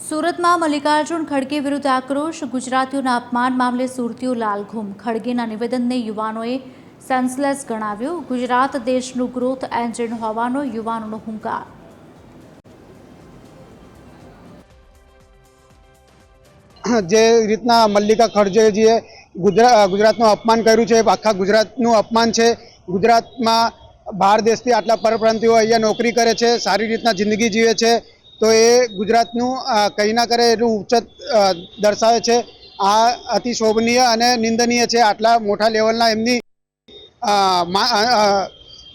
સુરતમાં મલ્લિકાર્જુન ખડગે વિરુદ્ધ આક્રોશ. ગુજરાતીઓના અપમાન મામલે સુરતીઓ લાલઘુમ. ખડગેના નિવેદનને યુવાનોએ સેન્સલેસ ગણાવ્યું. ગુજરાત દેશનું ગ્રોથ એન્જિન હોવાનો યુવાનોનો હુંકાર. જે રીતના મલ્લિકા ખડગેજીએ ગુજરાતનું અપમાન કર્યું છે, આખા ગુજરાતનું અપમાન છે. ગુજરાતમાં બહાર દેશથી આટલા પરપ્રાંતિઓ અહીંયા નોકરી કરે છે, સારી રીતના જિંદગી જીવે છે, તો એ ગુજરાતનું કંઈ ના કરે એનું ઉચ્ચત દર્શાવે છે. આ અતિ શોભનીય અને નિંદનીય છે. આટલા મોટા લેવલના એમની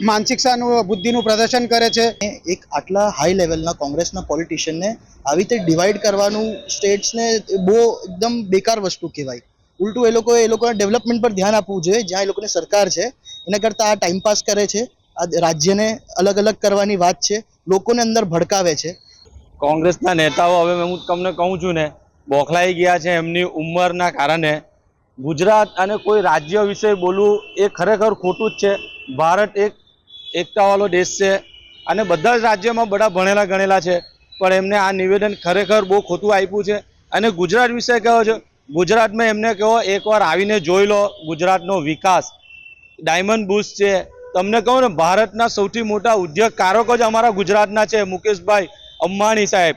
માનસિકતાનું બુદ્ધિનું પ્રદર્શન કરે છે. એક આટલા હાઈ લેવલના કોંગ્રેસના પોલિટિશિયનને આવી રીતે ડિવાઈડ કરવાનું સ્ટેટ્સને બહુ એકદમ બેકાર વસ્તુ કહેવાય. ઉલટું એ લોકોના ડેવલપમેન્ટ પર ધ્યાન આપવું જોઈએ. જ્યાં એ લોકોની સરકાર છે એના કરતાં આ ટાઈમપાસ કરે છે, આ રાજ્યને અલગ અલગ કરવાની વાત છે, લોકોને અંદર ભડકાવે છે. કોંગ્રેસના નેતાઓ હવે હું તમને કહું છું ને, બોખલાઈ ગયા છે એમની ઉંમરના કારણે. ગુજરાત અને કોઈ રાજ્ય વિશે બોલવું એ ખરેખર ખોટું જ છે. ભારત એક એકતાવાળો દેશ છે અને બધા જ રાજ્યોમાં બધા ભણેલા ગણેલા છે, પણ એમને આ નિવેદન ખરેખર બહુ ખોટું આપ્યું છે. અને ગુજરાત વિશે કહો છો, ગુજરાતમાં એમને કહો એકવાર આવીને જોઈ લો ગુજરાતનો વિકાસ. ડાયમંડ બુર્સ છે, તમને કહું ને ભારતના સૌથી મોટા ઉદ્યોગકારકો જ અમારા ગુજરાતના છે. મુકેશભાઈ અંબાણી સાહેબ,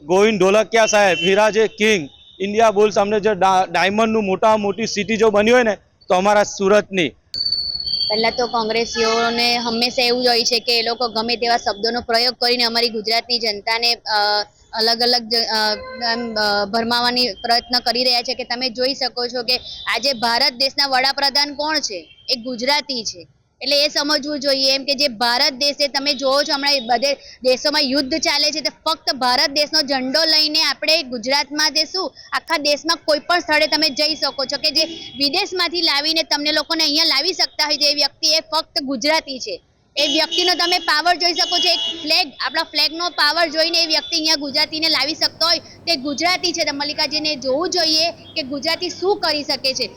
ગોવિંદ ઢોલકિયા સાહેબ, હિરાજે કિંગ, ઇન્ડિયા બુલ્સ. અમને જે ડાયમંડનું મોટી સિટી જો બની હોય ને તો અમારા સુરતની. પહેલાં તો કોંગ્રેસીઓને હંમેશા એવું જ હોય છે કે એ લોકો ગમે તેવા શબ્દોનો પ્રયોગ કરીને અમારી ગુજરાતની જનતાને અલગ અલગ ભરમાવવાની પ્રયત્ન કરી રહ્યા છે. કે તમે જોઈ શકો છો કે આજે ભારત દેશના વડાપ્રધાન કોણ છે? એ ગુજરાતી છે. એટલે એ સમજવું જોઈએ એમ કે જે ભારત દેશ છે, તમે જોવો છો હમણાં બધે દેશોમાં યુદ્ધ ચાલે છે, તો ફક્ત ભારત દેશનો ઝંડો લઈને આપણે ગુજરાતમાં દેશું આખા દેશમાં કોઈ પણ સ્થળે તમે જઈ શકો છો. કે જે વિદેશમાંથી લાવીને તમને લોકોને અહીંયા લાવી શકતા હોય જે વ્યક્તિ, એ ફક્ત ગુજરાતી છે. એ વ્યક્તિનો તમે પાવર જોઈ શકો છો. એક ફ્લેગ, આપણા ફ્લેગનો પાવર જોઈને એ વ્યક્તિ અહીંયા ગુજરાતીને લાવી શકતો હોય તે ગુજરાતી છે. તો મલ્લિકાજીને જોવું જોઈએ કે ગુજરાતી શું કરી શકે છે.